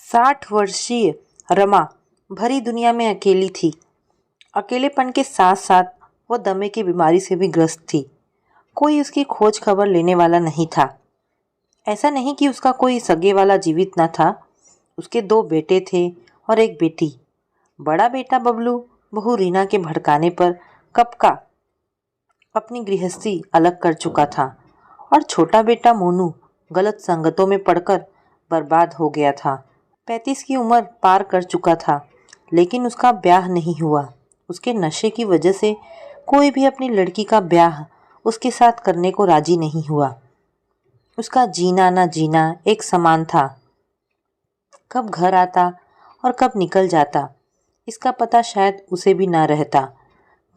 60 वर्षीय रमा भरी दुनिया में अकेली थी। अकेलेपन के साथ साथ वह दमे की बीमारी से भी ग्रस्त थी। कोई उसकी खोज खबर लेने वाला नहीं था। ऐसा नहीं कि उसका कोई सगे वाला जीवित न था। उसके 2 बेटे थे और एक बेटी। बड़ा बेटा बबलू बहू रीना के भड़काने पर कब का अपनी गृहस्थी अलग कर चुका था और छोटा बेटा मोनू गलत संगतों में पड़कर बर्बाद हो गया था। 35 की उम्र पार कर चुका था, लेकिन उसका ब्याह नहीं हुआ। उसके नशे की वजह से कोई भी अपनी लड़की का ब्याह उसके साथ करने को राजी नहीं हुआ। उसका जीना ना जीना एक समान था। कब घर आता और कब निकल जाता, इसका पता शायद उसे भी ना रहता।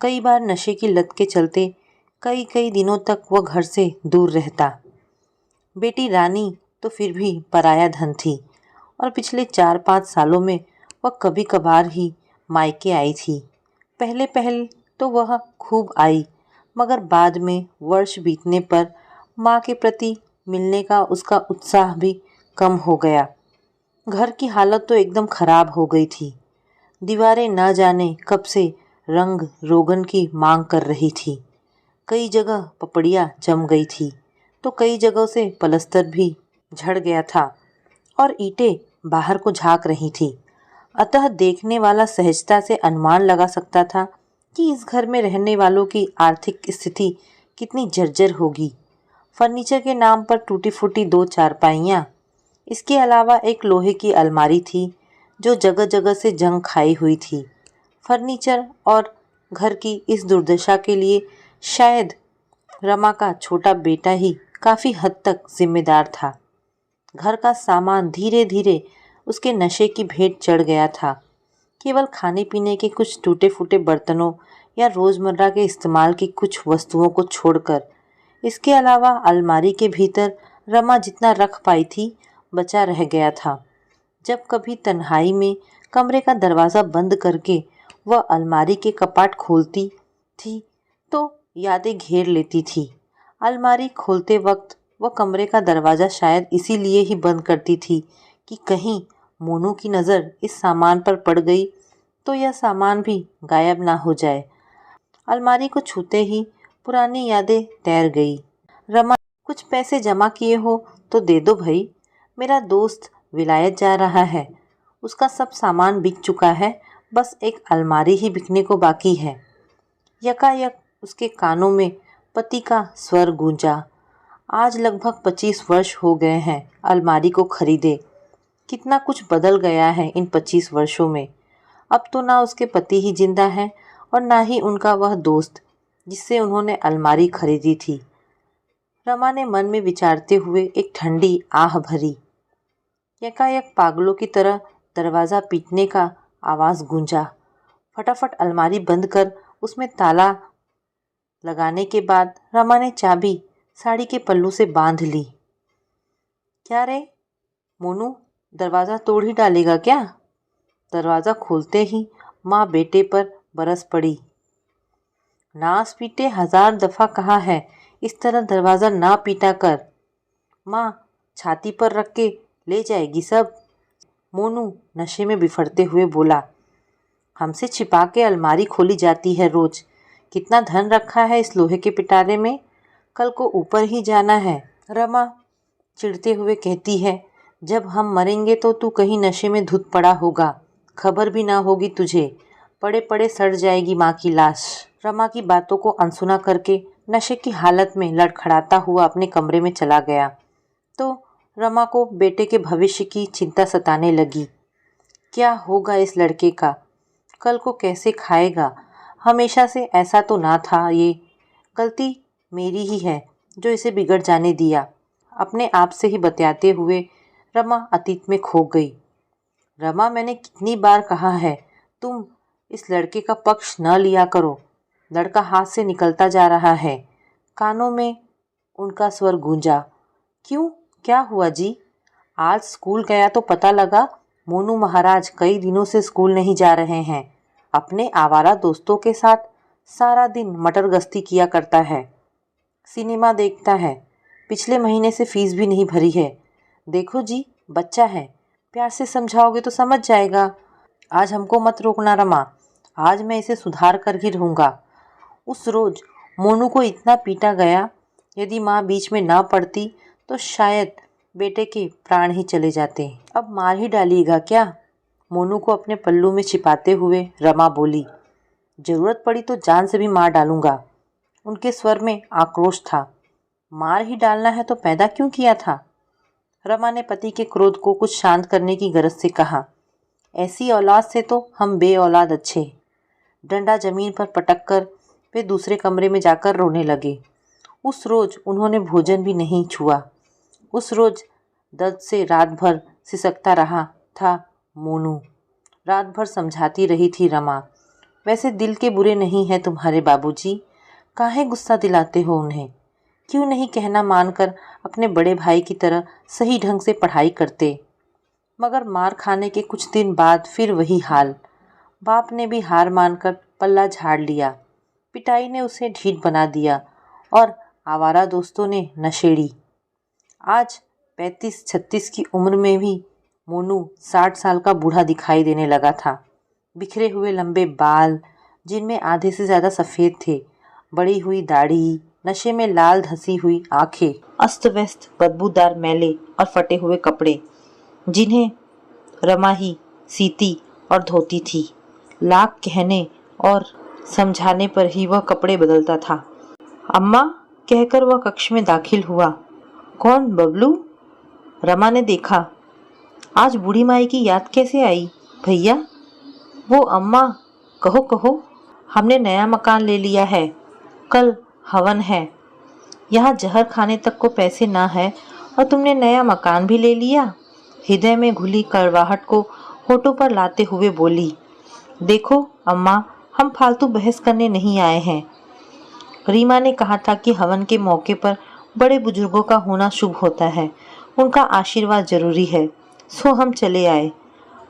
कई बार नशे की लत के चलते कई कई दिनों तक वह घर से दूर रहता। बेटी रानी तो फिर भी पराया धन थी और पिछले 4-5 सालों में वह कभी कभार ही मायके आई थी। पहले पहले तो वह खूब आई, मगर बाद में वर्ष बीतने पर माँ के प्रति मिलने का उसका उत्साह भी कम हो गया। घर की हालत तो एकदम खराब हो गई थी। दीवारें न जाने कब से रंग रोगन की मांग कर रही थी। कई जगह पपड़ियाँ जम गई थी तो कई जगहों से पलस्तर भी झड़ गया था और ईंटें बाहर को झांक रही थी। अतः देखने वाला सहजता से अनुमान लगा सकता था कि इस घर में रहने वालों की आर्थिक स्थिति कितनी जर्जर होगी। फर्नीचर के नाम पर टूटी फूटी 2 चारपाइयाँ, इसके अलावा एक लोहे की अलमारी थी जो जगह जगह से जंग खाई हुई थी। फर्नीचर और घर की इस दुर्दशा के लिए शायद रमा का छोटा बेटा ही काफ़ी हद तक जिम्मेदार था। घर का सामान धीरे धीरे उसके नशे की भेंट चढ़ गया था। केवल खाने पीने के कुछ टूटे फूटे बर्तनों या रोज़मर्रा के इस्तेमाल की कुछ वस्तुओं को छोड़कर, इसके अलावा अलमारी के भीतर रमा जितना रख पाई थी बचा रह गया था। जब कभी तन्हाई में कमरे का दरवाज़ा बंद करके वह अलमारी के कपाट खोलती थी तो यादें घेर लेती थी। अलमारी खोलते वक्त वह कमरे का दरवाज़ा शायद इसीलिए ही बंद करती थी कि कहीं मोनू की नज़र इस सामान पर पड़ गई तो यह सामान भी गायब ना हो जाए। अलमारी को छूते ही पुरानी यादें तैर गई। रमा, कुछ पैसे जमा किए हो तो दे दो भाई। मेरा दोस्त विलायत जा रहा है, उसका सब सामान बिक चुका है, बस एक अलमारी ही बिकने को बाकी है। यकायक उसके कानों में पति का स्वर गूंजा। आज लगभग 25 वर्ष हो गए हैं अलमारी को खरीदे। कितना कुछ बदल गया है इन 25 वर्षों में। अब तो ना उसके पति ही जिंदा हैं और ना ही उनका वह दोस्त जिससे उन्होंने अलमारी खरीदी थी। रमा ने मन में विचारते हुए एक ठंडी आह भरी। यकायक पागलों की तरह दरवाज़ा पीटने का आवाज़ गूंजा। फटाफट अलमारी बंद कर उसमें ताला लगाने के बाद रमा ने चाबी साड़ी के पल्लू से बांध ली। क्या रे मोनू, दरवाज़ा तोड़ ही डालेगा क्या? दरवाज़ा खोलते ही माँ बेटे पर बरस पड़ी। नास पीटे 1000 दफ़ा कहा है, इस तरह दरवाज़ा ना पीटा कर। माँ छाती पर रख के ले जाएगी सब। मोनू नशे में बिफरते हुए बोला। हमसे छिपा के अलमारी खोली जाती है रोज। कितना धन रखा है इस लोहे के पिटारे में, कल को ऊपर ही जाना है। रमा चिढ़ते हुए कहती है, जब हम मरेंगे तो तू कहीं नशे में धुत पड़ा होगा, खबर भी ना होगी तुझे, पड़े पड़े सड़ जाएगी माँ की लाश। रमा की बातों को अनसुना करके नशे की हालत में लड़खड़ाता हुआ अपने कमरे में चला गया तो रमा को बेटे के भविष्य की चिंता सताने लगी। क्या होगा इस लड़के का, कल को कैसे खाएगा? हमेशा से ऐसा तो ना था। ये गलती मेरी ही है जो इसे बिगड़ जाने दिया। अपने आप से ही बतियाते हुए रमा अतीत में खो गई। रमा, मैंने कितनी बार कहा है तुम इस लड़के का पक्ष न लिया करो। लड़का हाथ से निकलता जा रहा है। कानों में उनका स्वर गूंजा। क्यों, क्या हुआ जी? आज स्कूल गया तो पता लगा मोनू महाराज कई दिनों से स्कूल नहीं जा रहे हैं। अपने आवारा दोस्तों के साथ सारा दिन मटर गश्ती किया करता है, सिनेमा देखता है। पिछले महीने से फीस भी नहीं भरी है। देखो जी, बच्चा है, प्यार से समझाओगे तो समझ जाएगा। आज हमको मत रोकना रमा, आज मैं इसे सुधार कर ही रहूँगा। उस रोज मोनू को इतना पीटा गया, यदि माँ बीच में ना पड़ती तो शायद बेटे के प्राण ही चले जाते। अब मार ही डालिएगा क्या? मोनू को अपने पल्लू में छिपाते हुए रमा बोली। जरूरत पड़ी तो जान से भी मार डालूंगा। उनके स्वर में आक्रोश था। मार ही डालना है तो पैदा क्यों किया था? रमा ने पति के क्रोध को कुछ शांत करने की गरज से कहा। ऐसी औलाद से तो हम बे औलाद अच्छे। डंडा जमीन पर पटक कर वे दूसरे कमरे में जाकर रोने लगे। उस रोज उन्होंने भोजन भी नहीं छुआ। उस रोज दर्द से रात भर सिसकता रहा था मोनू। रात भर समझाती रही थी रमा, वैसे दिल के बुरे नहीं हैं तुम्हारे बाबूजी, काहे गुस्सा दिलाते हो उन्हें? क्यों नहीं कहना मानकर अपने बड़े भाई की तरह सही ढंग से पढ़ाई करते? मगर मार खाने के कुछ दिन बाद फिर वही हाल। बाप ने भी हार मानकर पल्ला झाड़ लिया। पिटाई ने उसे ढीठ बना दिया और आवारा दोस्तों ने नशेड़ी। आज 35-36 की उम्र में भी मोनू 60 साल का बूढ़ा दिखाई देने लगा था। बिखरे हुए लंबे बाल, जिनमें आधे से ज़्यादा सफ़ेद थे, बड़ी हुई दाढ़ी, नशे में लाल धसी हुई आंखें, अस्त व्यस्त बदबूदार मैले और फटे हुए कपड़े, जिन्हें रमा ही सीती और धोती थी। लाख कहने और समझाने पर ही वह कपड़े बदलता था। अम्मा कहकर वह कक्ष में दाखिल हुआ। कौन, बबलू? रमा ने देखा। आज बूढ़ी माई की याद कैसे आई भैया? वो अम्मा, कहो कहो। हमने नया मकान ले लिया है, कल हवन है। यहाँ जहर खाने तक को पैसे ना है और तुमने नया मकान भी ले लिया। हृदय में घुली कड़वाहट को होठों पर लाते हुए बोली। देखो अम्मा, हम फालतू बहस करने नहीं आए हैं। रीमा ने कहा था कि हवन के मौके पर बड़े बुजुर्गों का होना शुभ होता है, उनका आशीर्वाद जरूरी है, सो हम चले आए।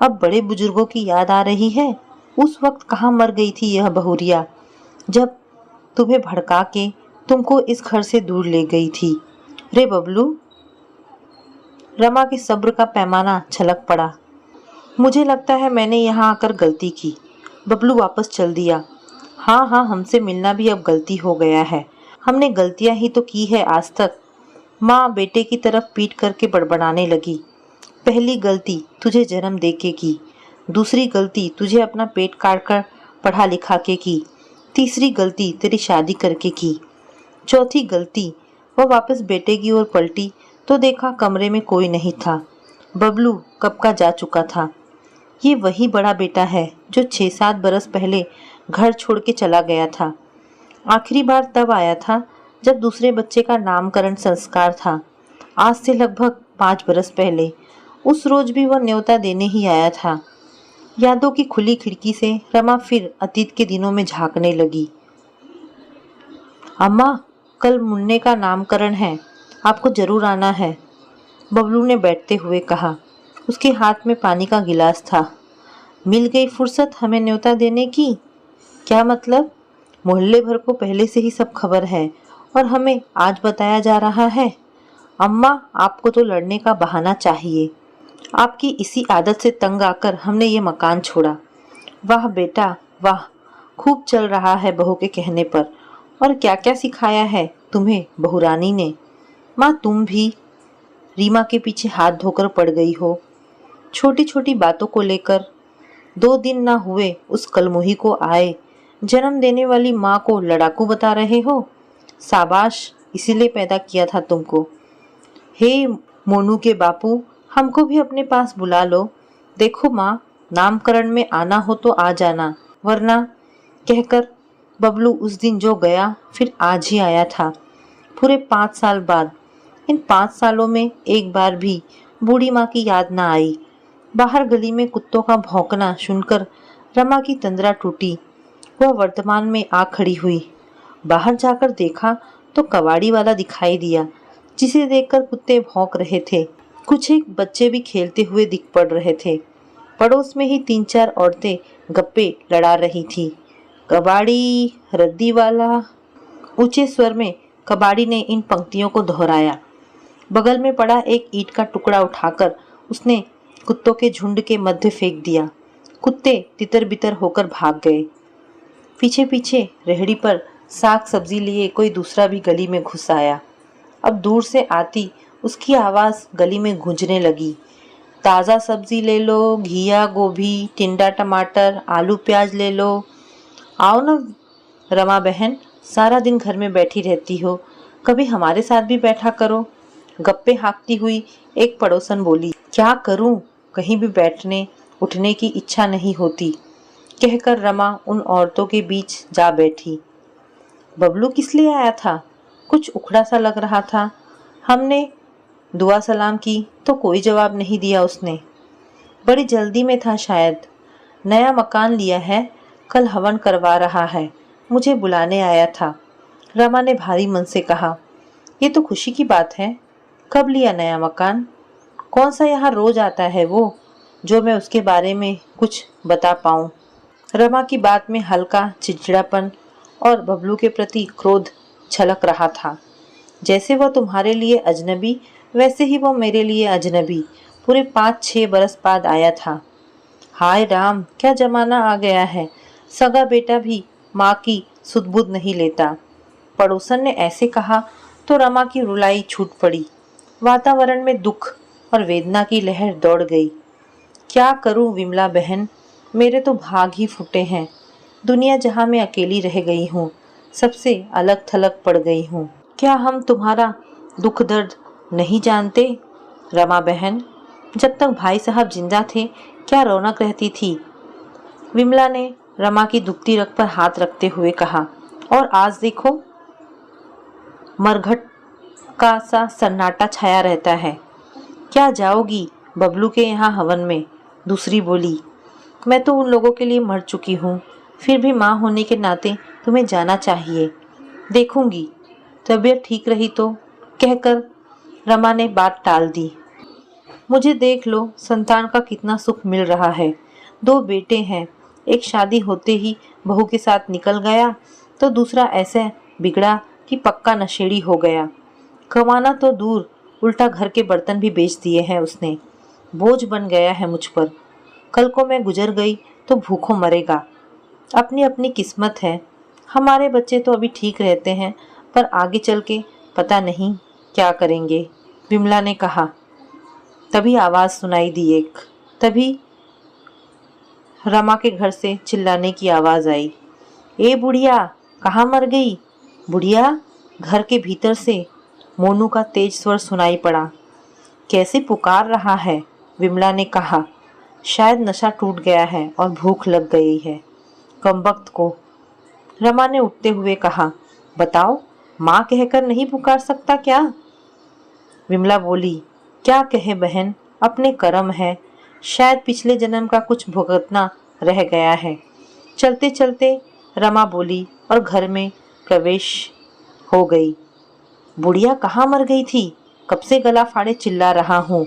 अब बड़े बुजुर्गों की याद आ रही है। उस वक्त कहाँ मर गई थी यह बहुरिया, जब तुम्हें भड़का के तुमको इस घर से दूर ले गई थी। रे बबलू। रमा के सब्र का पैमाना छलक पड़ा। मुझे लगता है मैंने यहाँ आकर गलती की। बबलू वापस चल दिया। हाँ हाँ, हमसे मिलना भी अब गलती हो गया है। हमने गलतियाँ ही तो की है आज तक। माँ बेटे की तरफ पीट करके बड़बड़ाने लगी। पहली गलती तुझे जन्म दे के की, दूसरी गलती तुझे अपना पेट काट कर पढ़ा लिखा के की, तीसरी गलती तेरी शादी करके की, चौथी गलती। वह वापस बेटे की ओर पलटी तो देखा कमरे में कोई नहीं था। बबलू कब का जा चुका था। ये वही बड़ा बेटा है जो 6-7 बरस पहले घर छोड़ के चला गया था। आखिरी बार तब आया था जब दूसरे बच्चे का नामकरण संस्कार था, आज से लगभग 5 बरस पहले। उस रोज भी वह न्योता देने ही आया था। यादों की खुली खिड़की से रमा फिर अतीत के दिनों में झांकने लगी। अम्मा, कल मुन्ने का नामकरण है, आपको जरूर आना है, बबलू ने बैठते हुए कहा। उसके हाथ में पानी का गिलास था। मिल गई फुर्सत हमें न्योता देने की। क्या मतलब? मोहल्ले भर को पहले से ही सब खबर है और हमें आज बताया जा रहा है। अम्मा, आपको तो लड़ने का बहाना चाहिए। आपकी इसी आदत से तंग आकर हमने ये मकान छोड़ा। वाह बेटा वाह, खूब चल रहा है बहू के कहने पर। और क्या क्या सिखाया है तुम्हें बहुरानी ने। माँ, तुम भी रीमा के पीछे हाथ धोकर पड़ गई हो। छोटी छोटी बातों को लेकर 2 दिन ना हुए उस कलमुही को आए जन्म देने वाली माँ को लड़ाकू बता रहे हो। शाबाश, इसीलिए पैदा किया था तुमको। हे मोनू के बापू, हमको भी अपने पास बुला लो। देखो माँ, नामकरण में आना हो तो आ जाना, वरना, कहकर बबलू उस दिन जो गया फिर आज ही आया था, पूरे 5 साल बाद। इन 5 सालों में एक बार भी बूढ़ी माँ की याद ना आई। बाहर गली में कुत्तों का भौंकना सुनकर रमा की तंद्रा टूटी। वह वर्तमान में आ खड़ी हुई। बाहर जाकर देखा तो कबाड़ी वाला दिखाई दिया, जिसे देखकर कुत्ते भौंक रहे थे। कुछ एक बच्चे भी खेलते हुए दिख पड़ रहे थे। पड़ोस में ही 3-4 औरतें गप्पे लड़ा रही थी। कबाड़ी, रद्दी वाला। ऊंचे स्वर में कबाड़ी ने इन पंक्तियों को दोहराया। बगल में पड़ा एक ईंट का टुकड़ा उठाकर उसने कुत्तों के झुंड के मध्य फेंक दिया। कुत्ते तितर बितर होकर भाग गए। पीछे पीछे रेहड़ी पर साग सब्जी लिए कोई दूसरा भी गली में घुस आया। अब दूर से आती उसकी आवाज़ गली में गूंजने लगी। ताज़ा सब्जी ले लो, घिया, गोभी, टिंडा, टमाटर, आलू प्याज ले लो। आओ ना रमा बहन, सारा दिन घर में बैठी रहती हो, कभी हमारे साथ भी बैठा करो। गप्पे हाँकती हुई एक पड़ोसन बोली। क्या करूं, कहीं भी बैठने उठने की इच्छा नहीं होती, कहकर रमा उन औरतों के बीच जा बैठी। बबलू किस लिए आया था? कुछ उखड़ा सा लग रहा था। हमने दुआ सलाम की तो कोई जवाब नहीं दिया उसने। बड़ी जल्दी में था शायद। नया मकान लिया है, कल हवन करवा रहा है, मुझे बुलाने आया था। रमा ने भारी मन से कहा। ये तो खुशी की बात है। कब लिया नया मकान? कौन सा यहाँ रोज आता है वो, जो मैं उसके बारे में कुछ बता पाऊँ? रमा की बात में हल्का चिड़चिड़ापन और बबलू के प्रति क्रोध छलक रहा था। जैसे वह तुम्हारे लिए अजनबी, वैसे ही वो मेरे लिए अजनबी पूरे 5-6 बरस बाद आया था। हाय राम, क्या जमाना आ गया है। सगा बेटा भी माँ की सुध-बुध नहीं लेता। पड़ोसन ने ऐसे कहा तो रमा की रुलाई छूट पड़ी। वातावरण में दुख और वेदना की लहर दौड़ गई। क्या करूं विमला बहन, मेरे तो भाग ही फूटे हैं। दुनिया जहां मैं अकेली रह गई हूँ, सबसे अलग थलग पड़ गई हूँ। क्या हम तुम्हारा दुख दर्द नहीं जानते? रमा बहन, जब तक भाई साहब जिंदा थे क्या रौनक रहती थी। विमला ने रमा की दुखती रग पर हाथ रखते हुए कहा। और आज देखो, मरघट का सा सन्नाटा छाया रहता है। क्या जाओगी बबलू के यहाँ हवन में? दूसरी बोली। मैं तो उन लोगों के लिए मर चुकी हूँ, फिर भी माँ होने के नाते तुम्हें जाना चाहिए। देखूंगी, तबीयत ठीक रही तो, कहकर रमा ने बात टाल दी। मुझे देख लो, संतान का कितना सुख मिल रहा है। 2 बेटे हैं, एक शादी होते ही बहू के साथ निकल गया तो दूसरा ऐसे बिगड़ा कि पक्का नशेड़ी हो गया। कमाना तो दूर, उल्टा घर के बर्तन भी बेच दिए हैं उसने। बोझ बन गया है मुझ पर। कल को मैं गुजर गई तो भूखों मरेगा। अपनी अपनी किस्मत है। हमारे बच्चे तो अभी ठीक रहते हैं, पर आगे चल के पता नहीं क्या करेंगे, विमला ने कहा। तभी आवाज़ सुनाई दी एक। तभी रमा के घर से चिल्लाने की आवाज़ आई। ए बुढ़िया, कहाँ मर गई? बुढ़िया, घर के भीतर से मोनू का तेज स्वर सुनाई पड़ा। कैसे पुकार रहा है, विमला ने कहा। शायद नशा टूट गया है और भूख लग गई है कमबख्त को। रमा ने उठते हुए कहा। बताओ, माँ कहकर नहीं पुकार सकता क्या? विमला बोली। क्या कहे बहन, अपने कर्म है। शायद पिछले जन्म का कुछ भुगतना रह गया है। चलते चलते रमा बोली और घर में प्रवेश हो गई। बुढ़िया कहाँ मर गई थी? कब से गला फाड़े चिल्ला रहा हूँ।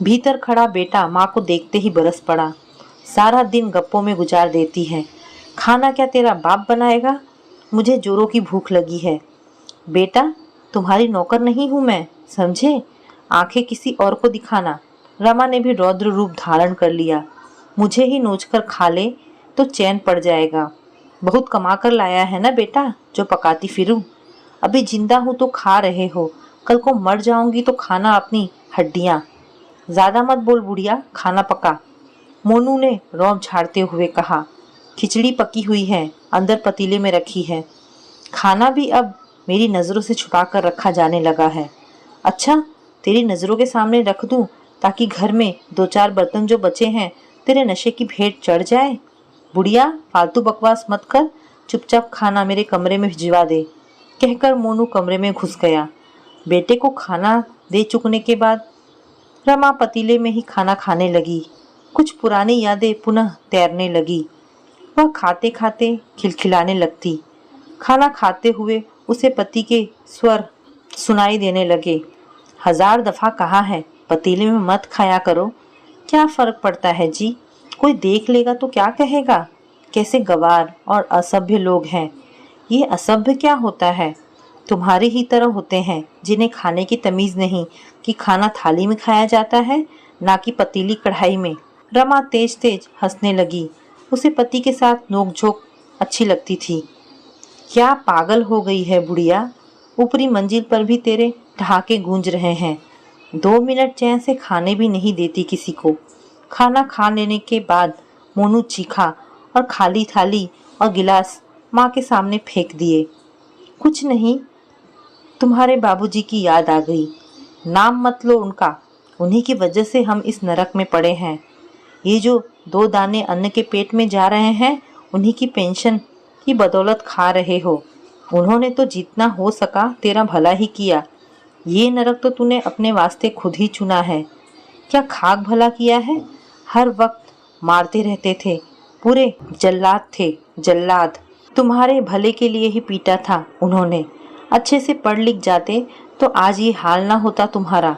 भीतर खड़ा बेटा माँ को देखते ही बरस पड़ा। सारा दिन गप्पों में गुजार देती है। खाना क्या तेरा बाप बनाएगा? मुझे जोरों की भूख लगी है। बेटा, तुम्हारी नौकर नहीं हूँ मैं, समझे? आंखें किसी और को दिखाना। रमा ने भी रौद्र रूप धारण कर लिया। मुझे ही नोचकर खा ले तो चैन पड़ जाएगा। बहुत कमा कर लाया है ना बेटा, जो पकाती फिरूं। अभी जिंदा हूँ तो खा रहे हो, कल को मर जाऊंगी तो खाना अपनी हड्डियाँ। ज्यादा मत बोल बुढ़िया, खाना पका, मोनू ने रौब झाड़ते हुए कहा। खिचड़ी पकी हुई है, अंदर पतीले में रखी है। खाना भी अब मेरी नज़रों से छुपा कर रखा जाने लगा है। अच्छा, तेरी नज़रों के सामने रख दूं ताकि घर में 2-4 बर्तन जो बचे हैं तेरे नशे की भेंट चढ़ जाए। बुढ़िया, फालतू बकवास मत कर, चुपचाप खाना मेरे कमरे में भिजवा दे, कहकर मोनू कमरे में घुस गया। बेटे को खाना दे चुकने के बाद रमा पतीले में ही खाना खाने लगी। कुछ पुरानी यादें पुनः तैरने लगी। वह खाते खाते खिलखिलाने लगती। खाना खाते हुए उसे पति के स्वर सुनाई देने लगे। 1000 दफ़ा कहा है, पतीले में मत खाया करो। क्या फ़र्क पड़ता है जी, कोई देख लेगा तो क्या कहेगा? कैसे गवार और असभ्य लोग हैं। ये असभ्य क्या होता है? तुम्हारी ही तरह होते हैं जिन्हें खाने की तमीज़ नहीं कि खाना थाली में खाया जाता है, ना कि पतीली कढ़ाई में। रमा तेज तेज हंसने लगी। उसे पति के साथ नोकझोंक अच्छी लगती थी। क्या पागल हो गई है बुढ़िया? ऊपरी मंजिल पर भी तेरे ठहाके गूंज रहे हैं। 2 मिनट चैन से खाने भी नहीं देती किसी को। खाना खा लेने के बाद मोनू चीखा और खाली थाली और गिलास माँ के सामने फेंक दिए। कुछ नहीं, तुम्हारे बाबूजी की याद आ गई। नाम मत लो उनका, उन्हीं की वजह से हम इस नरक में पड़े हैं। ये जो 2 दाने अन्न के पेट में जा रहे हैं, उन्हीं की पेंशन की बदौलत खा रहे हो। उन्होंने तो जितना हो सका तेरा भला ही किया। ये नरक तो तूने अपने वास्ते खुद ही चुना है। क्या खाक भला किया है? हर वक्त मारते रहते थे। पूरे जल्लाद थे, जल्लाद। तुम्हारे भले के लिए ही पीटा था उन्होंने। अच्छे से पढ़ लिख जाते तो आज ये हाल ना होता तुम्हारा।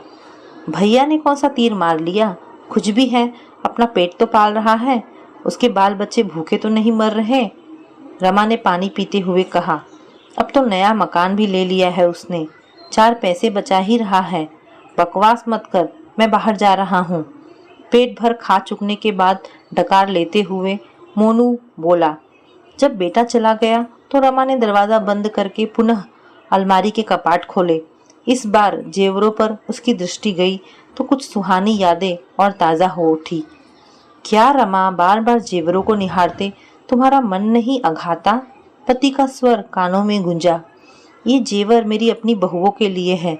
भैया ने कौन सा तीर मार लिया? कुछ भी है, अपना पेट तो पाल रहा है। उसके बाल बच्चे भूखे तो नहीं मर रहे। रमा ने पानी पीते हुए कहा। अब तो नया मकान भी ले लिया है उसने। 4 पैसे बचा ही रहा है। बकवास मत कर, मैं बाहर जा रहा हूँ। पेट भर खा चुकने के बाद डकार लेते हुए मोनू बोला। जब बेटा चला गया तो रमा ने दरवाज़ा बंद करके पुनः अलमारी के कपाट खोले। इस बार जेवरों पर उसकी दृष्टि गई तो कुछ सुहानी यादें और ताज़ा हो उठी। क्या रमा, बार बार जेवरों को निहारते तुम्हारा मन नहीं अघाता? पति का स्वर कानों में गूंजा। ये जेवर मेरी अपनी बहुओं के लिए है।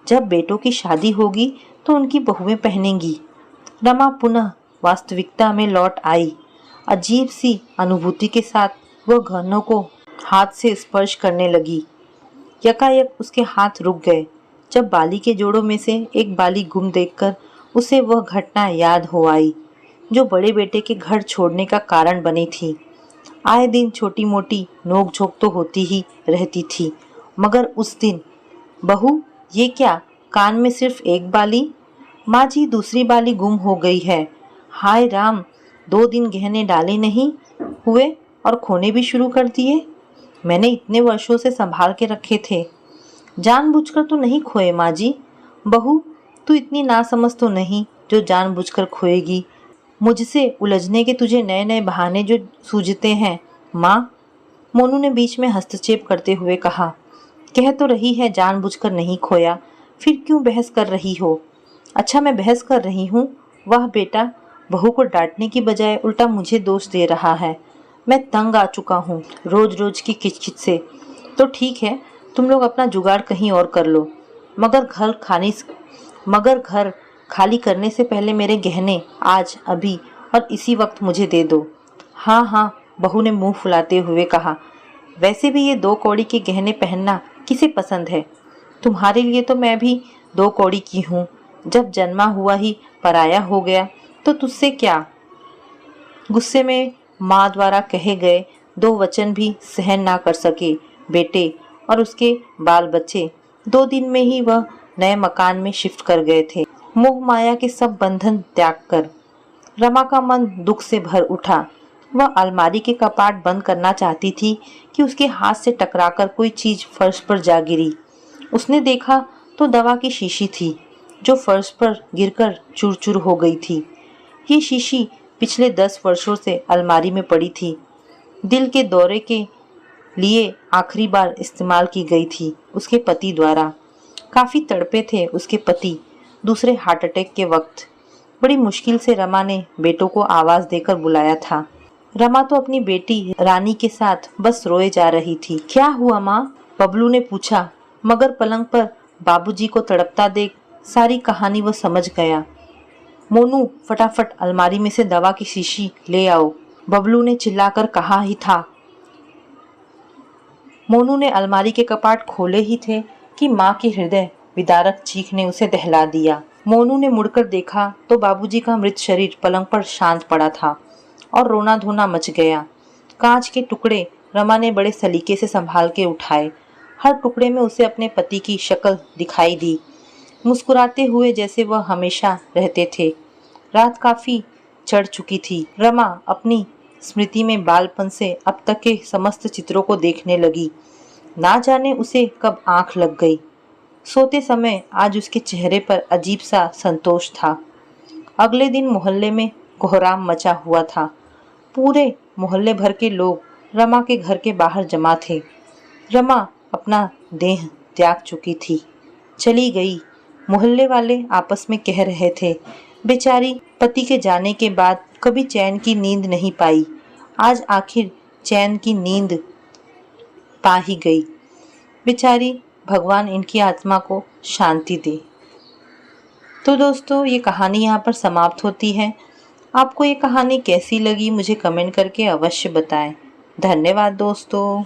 जब बेटों की शादी होगी तो उनकी बहुएं पहनेंगी। रमा पुनः वास्तविकता में लौट आई। अजीब सी अनुभूति के साथ वह गहनों को हाथ से स्पर्श करने लगी। यकायक उसके हाथ रुक गए जब बाली के जोड़ों में से एक बाली गुम देखकर उसे वह घटना याद हो आई जो बड़े बेटे के घर छोड़ने का कारण बनी थी। आए दिन छोटी मोटी नोक झोंक तो होती ही रहती थी, मगर उस दिन बहू, ये क्या, कान में सिर्फ एक बाली? माँ जी, दूसरी बाली गुम हो गई है। हाय राम, 2 दिन गहने डाले नहीं हुए और खोने भी शुरू कर दिए। मैंने इतने वर्षों से संभाल के रखे थे। जानबूझकर तो नहीं खोए माँ जी। बहू, तू इतनी नासमझ तो नहीं जो जानबूझकर खोएगी। मुझसे उलझने के तुझे नए नए बहाने जो सूझते हैं माँ। मोनू ने बीच में हस्तक्षेप करते हुए कहा। कह तो रही है जानबूझकर नहीं खोया, फिर क्यों बहस कर रही हो? अच्छा, मैं बहस कर रही हूँ? वाह बेटा, बहू को डांटने की बजाय उल्टा मुझे दोष दे रहा है। मैं तंग आ चुका हूँ रोज रोज की किचकिच से। तो ठीक है, तुम लोग अपना जुगाड़ कहीं और कर लो, मगर घर खाली करने से पहले मेरे गहने आज, अभी और इसी वक्त मुझे दे दो। हाँ हाँ, बहू ने मुंह फुलाते हुए कहा। वैसे भी ये 2 कौड़ी के गहने पहनना किसे पसंद है? तुम्हारे लिए तो मैं भी 2 कौड़ी की हूँ। जब जन्मा हुआ ही पराया हो गया तो तुझसे क्या? गुस्से में माँ द्वारा कहे गए 2 वचन भी सहन ना कर सके बेटे और उसके बाल बच्चे 2 दिन में ही वह नए मकान में शिफ्ट कर गए थे। मोह माया के सब बंधन त्याग कर रमा का मन दुख से भर उठा। वह अलमारी के कपाट बंद करना चाहती थी कि उसके हाथ से टकराकर कोई चीज फर्श पर जा गिरी। उसने देखा तो दवा की शीशी थी जो फर्श पर गिरकर चूर-चूर हो गई थी। ये शीशी पिछले 10 वर्षों से अलमारी में पड़ी थी। दिल के दौरे के लिए आखिरी बार इस्तेमाल की गई थी उसके पति द्वारा। काफी तड़पे थे उसके पति दूसरे हार्ट अटैक के वक्त। बड़ी मुश्किल से रमा ने बेटों को आवाज देकर बुलाया था। रमा तो अपनी बेटी रानी के साथ बस रोए जा रही थी। क्या हुआ माँ? बबलू ने पूछा, मगर पलंग पर बाबूजी को तड़पता देख सारी कहानी वो समझ गया। मोनू, फटाफट अलमारी में से दवा की शीशी ले आओ, बबलू ने चिल्लाकर कहा ही था। मोनू ने अलमारी के कपाट खोले ही थे कि माँ की हृदय विदारक चीख ने उसे दहला दिया। मोनू ने मुड़कर देखा तो बाबूजी का मृत शरीर पलंग पर शांत पड़ा था और रोना धोना मच गया। कांच के टुकड़े रमा ने बड़े सलीके से संभाल के उठाए। हर टुकड़े में उसे अपने पति की शक्ल दिखाई दी, मुस्कुराते हुए जैसे वह हमेशा रहते थे। रात काफी चढ़ चुकी थी। रमा अपनी स्मृति में बालपन से अब तक के समस्त चित्रों को देखने लगी। ना जाने उसे कब आंख लग गई। सोते समय आज उसके चेहरे पर अजीब सा संतोष था। अगले दिन मोहल्ले में कोहराम मचा हुआ था। पूरे मोहल्ले भर के लोग रमा के घर के बाहर जमा थे। रमा अपना देह त्याग चुकी थी, चली गई। मोहल्ले वाले आपस में कह रहे थे, बेचारी पति के जाने के बाद कभी चैन की नींद नहीं पाई, आज आखिर चैन की नींद पा ही गई। बेचारी, भगवान इनकी आत्मा को शांति दे। तो दोस्तों, ये कहानी यहाँ पर समाप्त होती है। आपको ये कहानी कैसी लगी मुझे कमेंट करके अवश्य बताएं। धन्यवाद दोस्तों।